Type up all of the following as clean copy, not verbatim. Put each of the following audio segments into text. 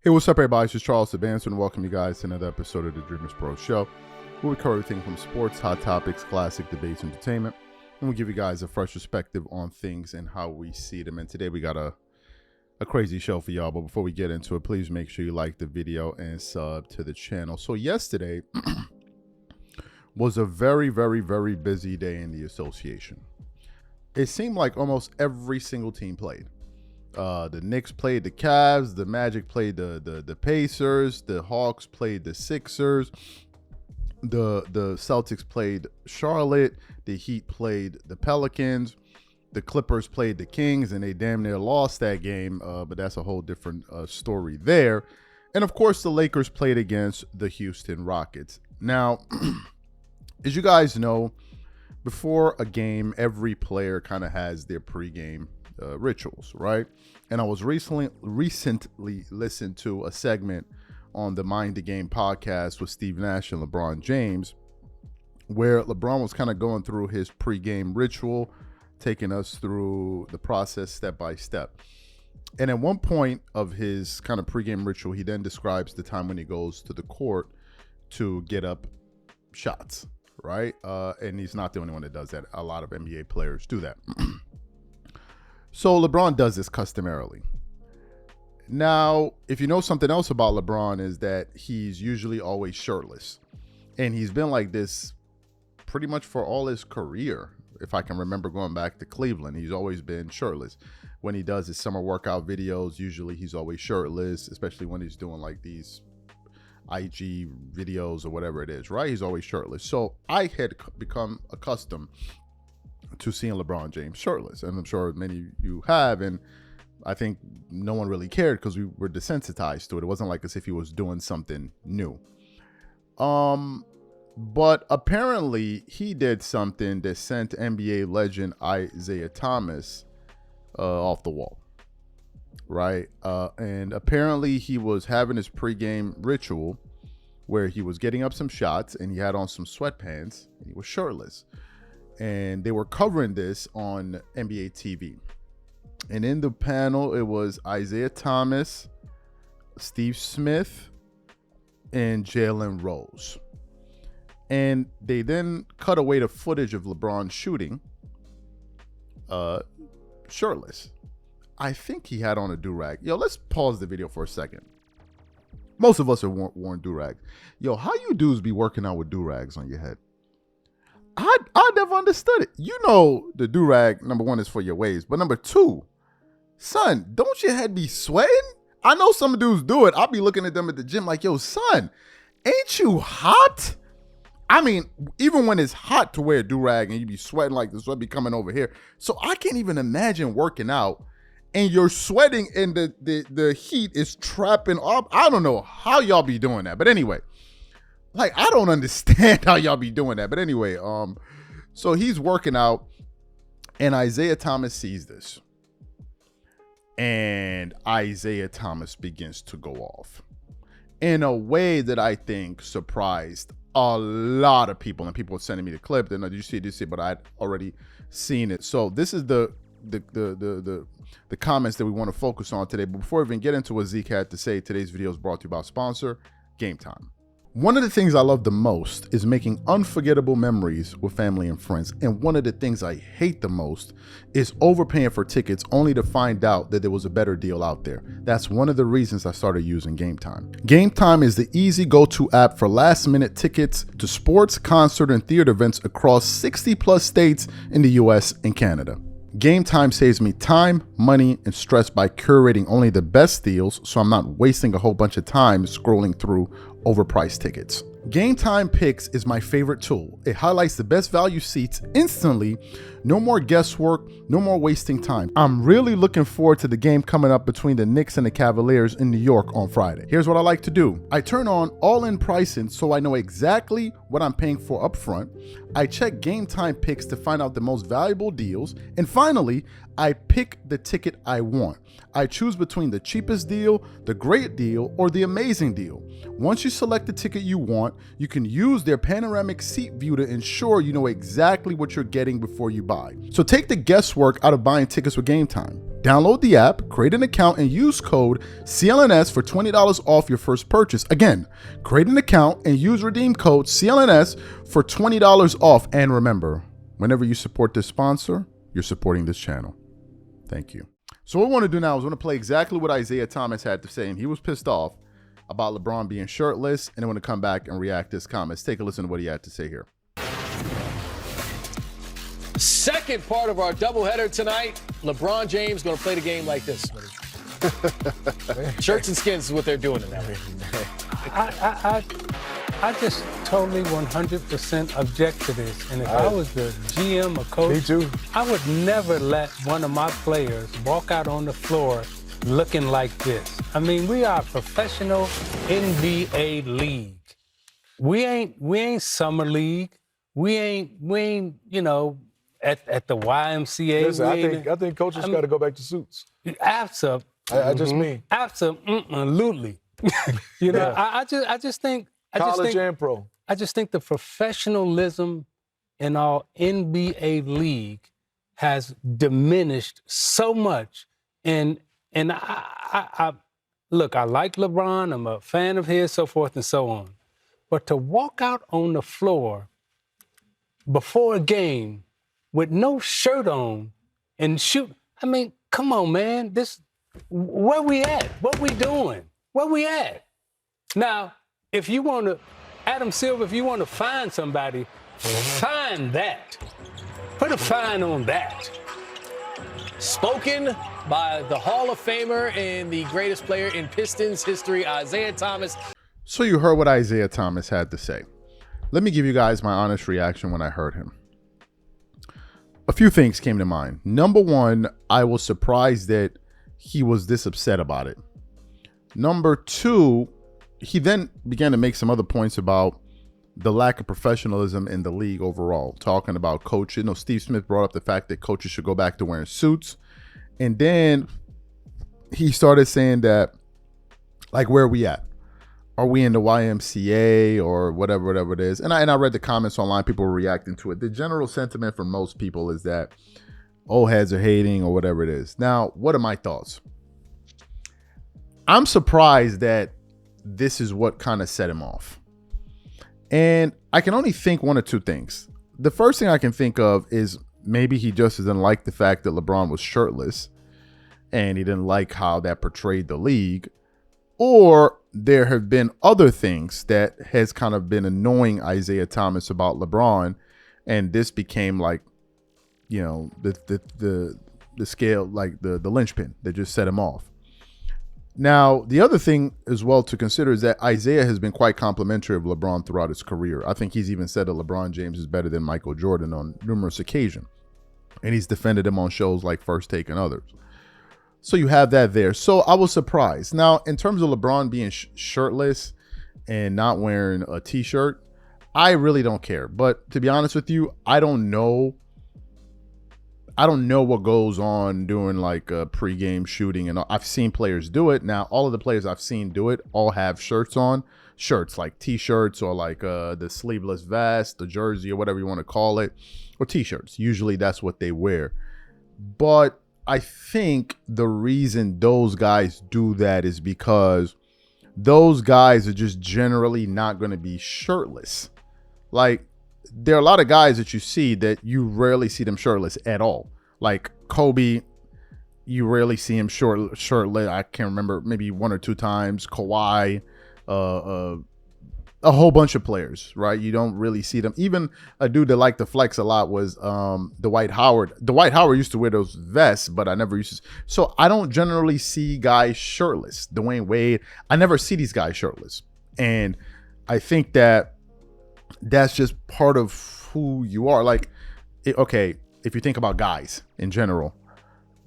Hey, what's up, everybody? This is Charles the Bandsman, and welcome you guys to another episode of the DREAMERSPRO show, where we cover everything from sports, hot topics, classic debates, entertainment, and we give you guys a fresh perspective on things and how we see them. And today we got a crazy show for y'all, but before we get into it, please make sure you like the video and sub to the channel. So yesterday was a very, very, very busy day in the association. It seemed like almost every single team played. The Knicks played the Cavs, the Magic played the Pacers, the Hawks played the Sixers, the Celtics played Charlotte, the Heat played the Pelicans, the Clippers played the Kings, and they damn near lost that game, but that's a whole different story there. And of course, the Lakers played against the Houston Rockets. Now, as you guys know, before a game, every player kind of has their pregame rituals, right? And I was recently listened to a segment on the Mind the Game podcast with Steve Nash and LeBron James, where LeBron was kind of going through his pregame ritual, taking us through the process step by step. And at one point of his kind of pregame ritual, he then describes the time when he goes to the court to get up shots, right? And he's not the only one that does that. A lot of NBA players do that. So LeBron does this customarily. Now, if you know something else about LeBron is that he's usually always shirtless. And he's been like this pretty much for all his career. If I can remember going back to Cleveland, he's always been shirtless. When he does his summer workout videos, usually he's always shirtless, especially when he's doing like these IG videos or whatever it is, right? He's always shirtless. So I had become accustomed to seeing LeBron James shirtless, and I'm sure many of you have, and I think no one really cared because we were desensitized to it. It wasn't like as if he was doing something new. But apparently he did something that sent NBA legend Isiah Thomas off the wall, right? And apparently he was having his pregame ritual where he was getting up some shots and he had on some sweatpants and he was shirtless. And they were covering this on NBA TV. And in the panel, it was Isiah Thomas, Steve Smith, and Jalen Rose. And they then cut away the footage of LeBron shooting shirtless. I think he had on a do-rag. Yo, let's pause the video for a second. Most of us have worn do-rags. Yo, how you dudes be working out with do-rags on your head? I never understood it. You know, the do-rag, number one, is for your waist. But number two, son, don't your head be sweating? I know some dudes do it. I'll be looking at them at the gym like, yo, son, ain't you hot? I mean, even when it's hot to wear a do-rag and you be sweating like the sweat be coming over here. So I can't even imagine working out and you're sweating and the heat is trapping up. I don't know how y'all be doing that. But anyway. Like, I don't understand how y'all be doing that. But anyway, so he's working out and Isiah Thomas sees this. And Isiah Thomas begins to go off in a way that I think surprised a lot of people. And people were sending me the clip. They're like, did you see? But I'd already seen it. So this is the comments that we want to focus on today. But before we even get into what Zeke had to say, today's video is brought to you by sponsor, Game Time. One of the things I love the most is making unforgettable memories with family and friends. And one of the things I hate the most is overpaying for tickets only to find out that there was a better deal out there. That's one of the reasons I started using Game Time. Game Time is the easy go-to app for last-minute tickets to sports, concert, and theater events across 60-plus states in the US and Canada. Game Time saves me time, money, and stress by curating only the best deals, so I'm not wasting a whole bunch of time scrolling through overpriced tickets. Game Time Picks is my favorite tool. It highlights the best value seats instantly. No more guesswork, no more wasting time. I'm really looking forward to the game coming up between the Knicks and the Cavaliers in New York on Friday. Here's what I like to do. I turn on all-in pricing so I know exactly what I'm paying for upfront. I check Game Time Picks to find out the most valuable deals. And finally, I pick the ticket I want. I choose between the cheapest deal, the great deal, or the amazing deal. Once you select the ticket you want, you can use their panoramic seat view to ensure you know exactly what you're getting before you buy. So take the guesswork out of buying tickets with Game Time. Download the app, create an account, and use code CLNS for $20 off your first purchase. Again, create an account and use redeem code CLNS for $20 off. And remember, whenever you support this sponsor, you're supporting this channel. Thank you. So what we want to do now is we want to play exactly what Isiah Thomas had to say, and he was pissed off about LeBron being shirtless, and I want to come back and react to his comments. Take a listen to what he had to say here. Second part of our doubleheader tonight. LeBron James going to play the game like this. Shirts and skins is what they're doing tonight. I just totally 100% object to this. And if I was the GM or coach, me too. I would never let one of my players walk out on the floor looking like this. I mean, we are a professional NBA league. We ain't summer league. We ain't, you know, at the YMCA. Listen, I think coaches got to go back to suits. Absolutely. I just mean. Absolutely. You know, yeah. I just think. College and pro. I just think the professionalism in our NBA league has diminished so much. And I look, I like LeBron. I'm a fan of his, so forth and so on. But to walk out on the floor before a game with no shirt on and shoot, I mean, come on, man. Where we at? What we doing? Where we at? Now, if you want to, Adam Silver, if you want to find somebody, find that. Put a fine on that. Spoken by the Hall of Famer and the greatest player in Pistons history, Isiah Thomas. So you heard what Isiah Thomas had to say. Let me give you guys my honest reaction when I heard him. A few things came to mind. Number one, I was surprised that he was this upset about it. Number two, he then began to make some other points about the lack of professionalism in the league overall, talking about coaches. You know, Steve Smith brought up the fact that coaches should go back to wearing suits. And then he started saying that, like, where are we at? Are we in the YMCA or whatever it is? And I read the comments online. People were reacting to it. The general sentiment for most people is that old heads are hating or whatever it is. Now, what are my thoughts? I'm surprised that this is what kind of set him off. And I can only think one or two things. The first thing I can think of is maybe he just didn't like the fact that LeBron was shirtless and he didn't like how that portrayed the league. Or there have been other things that has kind of been annoying Isiah Thomas about LeBron. And this became like, you know, the scale, like the linchpin that just set him off. Now, the other thing as well to consider is that Isiah has been quite complimentary of LeBron throughout his career. I think he's even said that LeBron James is better than Michael Jordan on numerous occasions. And he's defended him on shows like First Take and others. So you have that there. So I was surprised. Now, in terms of LeBron being shirtless and not wearing a t-shirt, I really don't care. But to be honest with you, I don't know what goes on during like a pregame shooting, and I've seen players do it. Now, all of the players I've seen do it all have shirts on, shirts like t-shirts or like the sleeveless vest, the jersey or whatever you want to call it, or t-shirts. Usually that's what they wear. But I think the reason those guys do that is because those guys are just generally not going to be shirtless. Like, there are a lot of guys that you see that you rarely see them shirtless at all. Like Kobe, you rarely see him shirtless. I can't remember, maybe one or two times. Kawhi, a whole bunch of players, right? You don't really see them. Even a dude that liked to flex a lot was Dwight Howard. Dwight Howard used to wear those vests, but I never used to. So I don't generally see guys shirtless. Dwayne Wade, I never see these guys shirtless. And I think that that's just part of who you are. Like, okay, if you think about guys in general,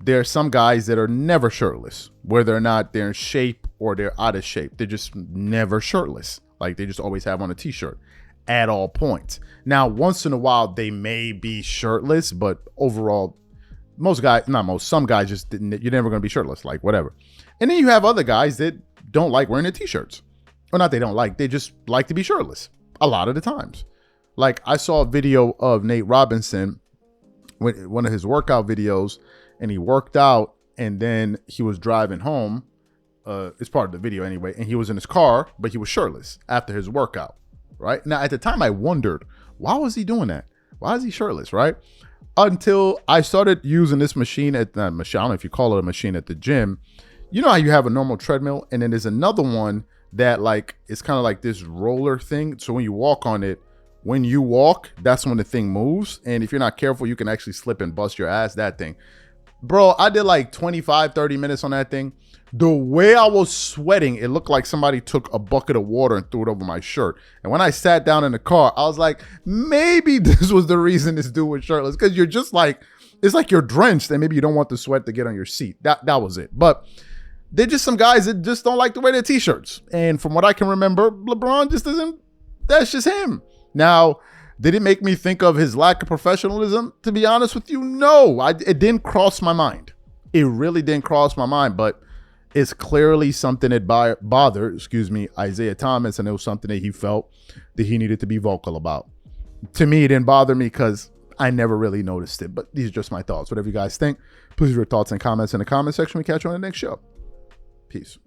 there are some guys that are never shirtless, whether or not they're in shape or they're out of shape. They're just never shirtless. Like, they just always have on a t-shirt at all points. Now, once in a while, they may be shirtless, but overall, some guys just didn't. You're never going to be shirtless, like whatever. And then you have other guys that don't like wearing their t-shirts. Or not they don't like, they just like to be shirtless a lot of the times. Like, I saw a video of Nate Robinson, one of his workout videos, and he worked out and then he was driving home. It's part of the video anyway, and he was in his car, but he was shirtless after his workout, right? Now, at the time, I wondered, why was he doing that? Why is he shirtless, right? Until I started using this machine at the machine. I don't know if you call it a machine at the gym. You know how you have a normal treadmill, and then there's another one that like it's kind of like this roller thing. So when you walk on it, when you walk, that's when the thing moves. And if you're not careful, you can actually slip and bust your ass. That thing, bro, I did like 25-30 minutes on that thing. The way I was sweating, it looked like somebody took a bucket of water and threw it over my shirt. And when I sat down in the car, I was like, maybe this was the reason this dude was shirtless, because you're just like, it's like you're drenched and maybe you don't want the sweat to get on your seat. That was it. But they're just some guys that just don't like to wear their t-shirts. And from what I can remember, LeBron just doesn't, that's just him. Now, did it make me think of his lack of professionalism? To be honest with you, no. It didn't cross my mind. It really didn't cross my mind, but it's clearly something that bothered, Isiah Thomas, and it was something that he felt that he needed to be vocal about. To me, it didn't bother me because I never really noticed it, but these are just my thoughts. Whatever you guys think, please leave your thoughts and comments in the comment section. We catch you on the next show. Peace.